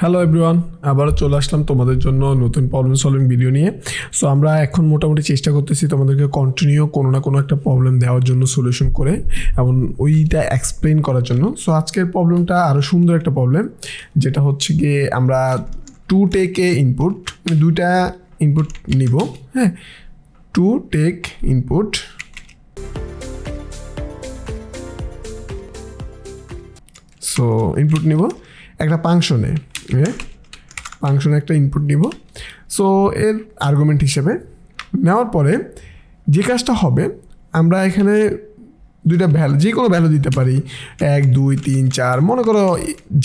Hello everyone, আবারও চলে আসলাম তোমাদের জন্য নতুন প্রবলেম সলভিং ভিডিও নিয়ে। সো আমরা এখন মোটামুটি চেষ্টা করতেছি তোমাদেরকে কন্টিনিউ কোনো না কোনো একটা প্রবলেম দেওয়ার জন্য সলিউশন করে এবং ওইটা এক্সপ্লেন করার জন্য। সো আজকের প্রবলেমটা আরও সুন্দর একটা প্রবলেম, যেটা হচ্ছে গিয়ে আমরা টু টেক এ ইনপুট, দুইটা ইনপুট নিব। হ্যাঁ, to take input, so input নিব একটা ফাংশনে, ফাংশনে একটা ইনপুট নিব। সো এর আর্গুমেন্ট হিসেবে নেওয়ার পরে যে কাজটা হবে, আমরা এখানে দুইটা ভ্যালু, যে কোনো ভ্যালু দিতে পারি, 1 2 3 4, মনে করো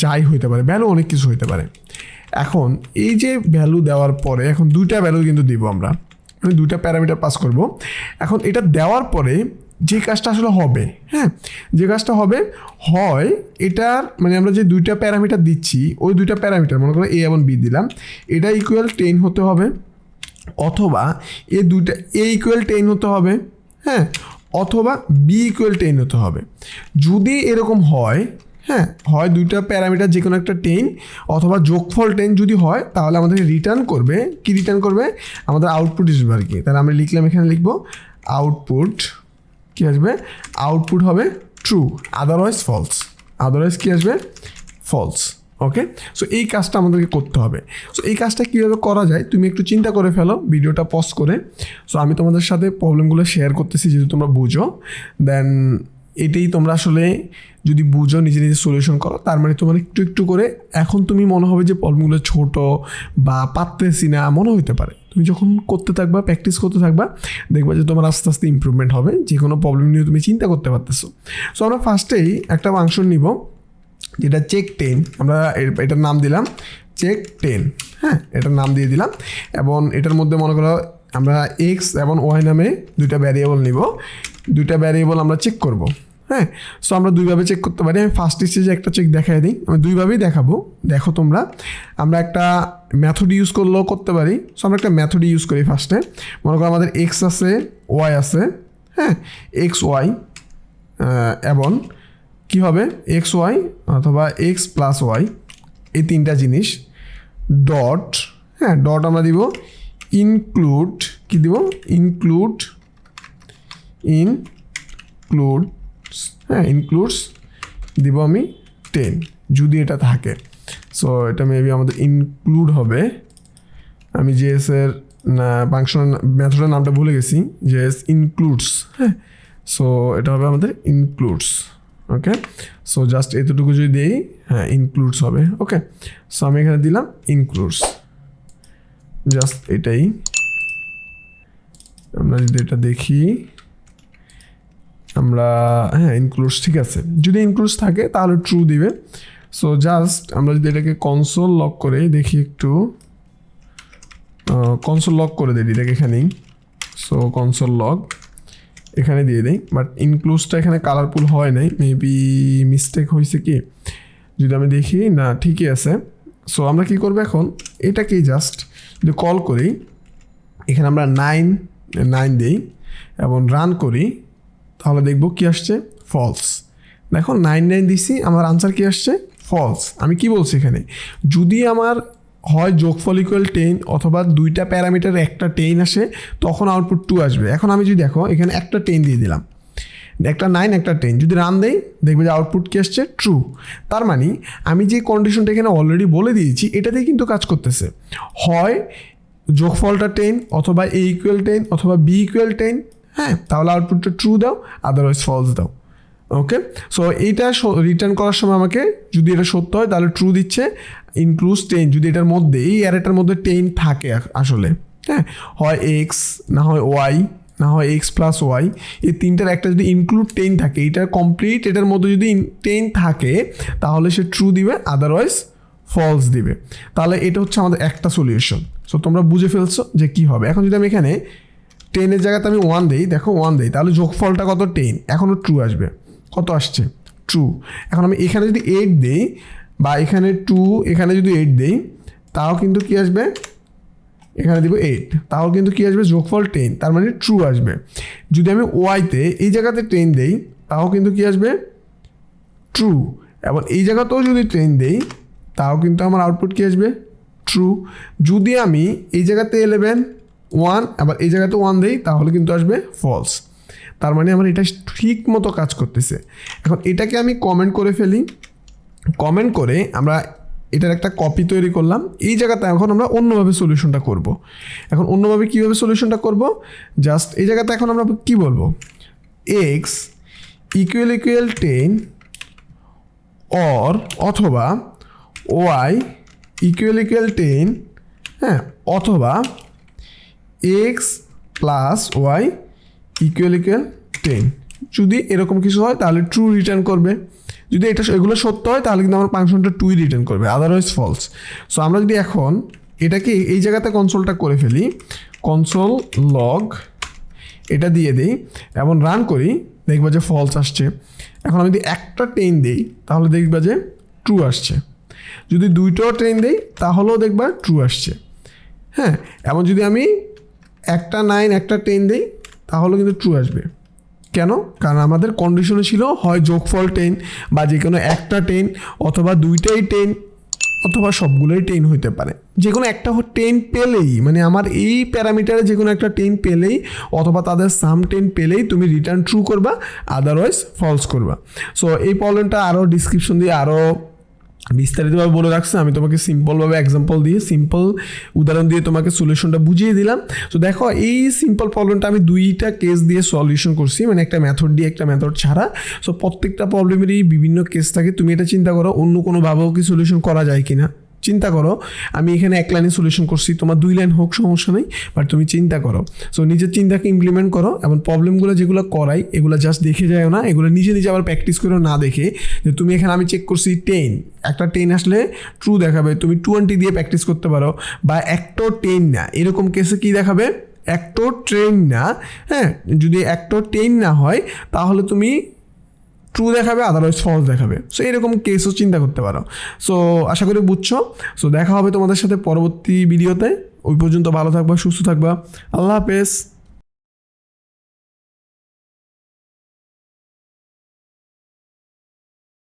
যাই হইতে পারে, ভ্যালু অনেক কিছু হইতে পারে। এখন এই যে ভ্যালু দেওয়ার পরে এখন দুইটা ভ্যালু কিন্তু দিব আমরা, মানে দুইটা প্যারামিটার পাস করব। এখন এটা দেওয়ার পরে যে কাজটা আসলে হবে, হ্যাঁ, যে কাজটা হবে হয় এটার মানে আমরা যে দুইটা প্যারামিটার দিচ্ছি, ওই দুইটা প্যারামিটার মনে করো এ এবং বি দিলাম, এটা ইকুয়াল 10 হতে হবে, অথবা এ দুইটা এ ইকুয়াল 10 হতে হবে, হ্যাঁ, অথবা বি ইকুয়াল 10 হতে হবে। যদি এরকম হয়, হ্যাঁ, হয় দুইটা প্যারামিটার যে কোনো একটা 10 অথবা যোগফল 10 যদি হয়, তাহলে আমাদের রিটার্ন করবে কি, রিটার্ন করবে আমাদের আউটপুট আসবে আর কি। তাহলে আমরা লিখলাম, এখানে লিখবো আউটপুট কি আসবে, আউটপুট হবে ট্রু, আদারওয়াইজ ফলস, আদারওয়াইজ কি আসবে, ফলস। ওকে, সো এই কাজটা আমাদেরকে করতে হবে। সো এই কাজটা কীভাবে করা যায় তুমি একটু চিন্তা করে ফেলো ভিডিওটা পজ করে। সো আমি তোমাদের সাথে প্রবলেমগুলো শেয়ার করতেছি যদি তোমরা বুঝো, দেন এটাই তোমরা আসলে যদি বুঝো নিজে নিজে সলিউশন করো, তার মানে তোমার একটু একটু করে এখন তুমি মনে হবে যে প্রবলেমগুলো ছোট বা পারতেছি না মনে হইতে পারে। তুমি যখন করতে থাকবা, প্র্যাকটিস করতে থাকবা, দেখবা যে তোমার আস্তে আস্তে ইমপ্রুভমেন্ট হবে, যে কোনো প্রবলেম নিয়ে তুমি চিন্তা করতে পারতেছো। সো আমরা ফার্স্টেই একটা ফাংশন নিব যেটা চেক 10, আমরা এটার নাম দিলাম চেক 10, হ্যাঁ, এটার নাম দিয়ে দিলাম। এবং এটার মধ্যে মনে করো আমরা এক্স এবং ওয়াই নামে দুইটা ভ্যারিয়েবল নিব, দুইটা ভ্যারিয়েবল আমরা চেক করব। হ্যাঁ, সো আমরা দুইভাবে চেক করতে পারি। আমি ফার্স্ট স্টেজে একটা চেক দেখাই দিই, আমি দুইভাবেই দেখাবো, দেখো তোমরা। আমরা একটা মেথড ইউজ করলেও করতে পারি। সো আমরা একটা মেথড ইউজ করি ফার্স্টে। মনে করো আমাদের এক্স আছে, ওয়াই আছে, হ্যাঁ, এক্স ওয়াই, এবং কী হবে এক্স ওয়াই অথবা এক্স প্লাস ওয়াই, এই তিনটা জিনিস ডট, হ্যাঁ, ডট আমরা দিব ইনক্লুড, কি দিব, ইনক্লুড, হ্যাঁ, ইনক্লুডস দিব আমি 10 যদি এটা থাকে। সো এটা মেবি আমাদের ইনক্লুড হবে, আমি জেএসের ফাংশন মেথডের নামটা ভুলে গেছি, জেএস ইনক্লুডস, হ্যাঁ, সো এটা হবে আমাদের ইনক্লুডস। ওকে, সো জাস্ট এতটুকু যদি দিই, হ্যাঁ, ইনক্লুডস হবে। ওকে, সো আমি এখানে দিলাম ইনক্লুডস, জাস্ট এটাই। আমরা যদি এটা দেখি, আমরা, হ্যাঁ, ইনক্লুডস ঠিক আছে, যদি ইনক্লুডস থাকে তাহলে ট্রু দিবে। সো জাস্ট আমরা যদি এটাকে কনসোল লক করে দেখি, একটু কনসোল লক করে দিই এটাকে এখানেই। সো কনসোল লক এখানে দিয়ে দিই, বাট ইনক্লুডসটা এখানে কালারফুল হয় নাই, মেবি মিস্টেক হয়েছে কি, যদি আমি দেখি না ঠিকই আছে। সো আমরা কী করবো এখন, এটাকেই জাস্ট যদি কল করি, এখানে আমরা 9 দিই এবং রান করি, তাহলে দেখবো কি আসছে, ফলস। দেখো 9 দিছি, আমার আনসার কি আসছে, ফলস। আমি কি বলছি এখানে, যদি আমার হয় যোগফল ইকুয়াল 10 অথবা দুইটা প্যারামিটার একটা 10 আসে, তখন আউটপুট 2 আসবে। এখন আমি যদি দেখো এখানে একটা 10 দিয়ে দিলাম, একটা 9 একটা 10, যদি রান দেই দেখবে যে আউটপুট কি আসছে, ট্রু। তার মানে আমি যে কন্ডিশনটা এখানে অলরেডি বলে দিয়েছি এটাতেই কিন্তু কাজ করতেছে, হয় যোগফলটা 10 অথবা এ ইকুয়াল 10 অথবা বি ইকুয়াল 10, হ্যাঁ, তাহলে আউটপুটটা ট্রু দাও, আদারওয়াইজ ফলস দাও। ওকে, সো এইটা রিটার্ন করার সময় আমাকে যদি এটা সত্য হয় তাহলে ট্রু দিচ্ছে, ইনক্লুডস 10, যদি এটার মধ্যে এই অ্যারেটার মধ্যে 10 থাকে আসলে, হ্যাঁ, হয় এক্স না হয় ওয়াই না হয় এক্স প্লাস ওয়াই, এই তিনটার একটা যদি ইনক্লুড 10 থাকে, এইটার কমপ্লিট এটার মধ্যে যদি 10 থাকে তাহলে সে ট্রু দিবে, আদারওয়াইজ ফলস দিবে। তাহলে এটা হচ্ছে আমাদের একটা সলিউশন। সো তোমরা বুঝে ফেলছো যে কী হবে। এখন যদি আমি এখানে 10-এর জায়গাতে আমি 1 দিই, দেখো 1 দিই, তাহলে যোগফলটা কত, 10, এখনও ট্রু আসবে, কত আসছে, ট্রু। এখন আমি এখানে যদি 8 দিই বা এখানে 2, এখানে যদি 8 দিই, তাও কিন্তু কি আসবে, এখানে দিব 8, তাও কিন্তু কি আসবে, যোগফল 10, তার মানে ট্রু আসবে। যদি আমি ওয়াইতে এই জায়গাতে 10 দেই, তাও কিন্তু কি আসবে, ট্রু। এবং এই জায়গাতেও যদি 10 দেই তাও কিন্তু আমার আউটপুট কী আসবে, ট্রু। যদি আমি এই জায়গাতে 11 1 আবার এই জায়গাতে 1 দিই তাহলে কিন্তু আসবে ফলস। তার মানে আমার এটা ঠিক মতো কাজ করতেছে। এখন এটাকে আমি কমেন্ট করে ফেলি, কমেন্ট করে আমরা এটার একটা কপি তৈরি করলাম। এই জায়গাতে এখন আমরা অন্যভাবে সলিউশনটা করব। এখন অন্যভাবে কীভাবে সলিউশনটা করব, জাস্ট এই জায়গাতে এখন আমরা কী বলবো, এক্স ইকুয়াল 10 অথবা ওয়াই ইকুয়াল 10, হ্যাঁ, অথবা এক্স প্লাস ওয়াই ইকুয়াল 10। যদি এরকম কিছু হয় তাহলে ট্রু রিটার্ন করবে। যদি এগুলো সত্য হয় তাহলে কিন্তু আমার ফাংশনটা টুই রিটার্ন করবে, আদারওয়াইজ ফলস। সো আমরা যদি এখন এটাকে এই জায়গাতে কনসোলটা করে ফেলি, কনসোল লগ এটা দিয়ে দিই এবং রান করি, দেখবা যে ফলস আসছে। এখন আমি যদি একটা 10 দিই তাহলে দেখবা যে ট্রু আসছে। যদি দুইটাও 10 দিই তাহলেও দেখবা ট্রু আসছে, হ্যাঁ। এবং যদি আমি একটা 9 একটা 10 দিই তাহলে কিন্তু ট্রু আসবে। কেন? কারণ আমাদের কন্ডিশনে ছিল হয় যোগফল 10 বা যে কোনো একটা 10 অথবা দুইটাই 10 অথবা সবগুলোই 10 হইতে পারে। যে কোনো একটা 10 পেলেই, মানে আমার এই প্যারামিটারে যে কোনো একটা 10 পেলেই অথবা তাদের সাম 10 পেলেই তুমি রিটার্ন ট্রু করবা, আদারওয়াইজ ফলস করবা। সো এই প্রবলেমটা আরও ডিসক্রিপশন দিয়ে আরও বিস্তারিতভাবে বলে রাখছে। আমি তোমাকে সিম্পলভাবে এক্সাম্পল দিয়ে সিম্পল উদাহরণ দিয়ে তোমাকে সলিউশনটা বুঝিয়ে দিলাম। তো দেখো এই সিম্পল প্রবলেমটা আমি দুইটা কেস দিয়ে সলিউশন করছি, মানে একটা মেথড দিয়ে একটা মেথড ছাড়া। সো প্রত্যেকটা প্রবলেমেরই বিভিন্ন কেস থাকে। তুমি এটা চিন্তা করো অন্য কোনোভাবেও কি সলিউশন করা যায় কিনা। চিন্তা করো, আমি এখানে এক লাইনে সলিউশন করছি, তোমার 2 লাইন হোক সমস্যা নেই, বাট তুমি চিন্তা করো। সো নিজের চিন্তাকে ইমপ্লিমেন্ট করো এবং প্রবলেমগুলো যেগুলো করাই এগুলো জাস্ট দেখে যাও না, এগুলো নিজে নিজে আবার প্র্যাকটিস করো না দেখে। যে তুমি এখানে আমি চেক করছি 10, একটা 10 আসলে ট্রু দেখাবে, তুমি 20 দিয়ে প্র্যাকটিস করতে পারো। বা একটাও 10 না, এরকম কেসে কী দেখাবে, একটাও ট্রেন না, হ্যাঁ। যদি একটাও 10 না হয় তাহলে তুমি ট্রু দেখাবে, আদারওয়াইজ ফলস দেখাবে। সো এরকম কেসও চিন্তা করতে পারো। সো আশা করি বুঝছো। সো দেখা হবে তোমাদের সাথে পরবর্তী ভিডিওতে। ওই পর্যন্ত ভালো থাকবা, সুস্থ থাকবা। আল্লাহ হাফেজ।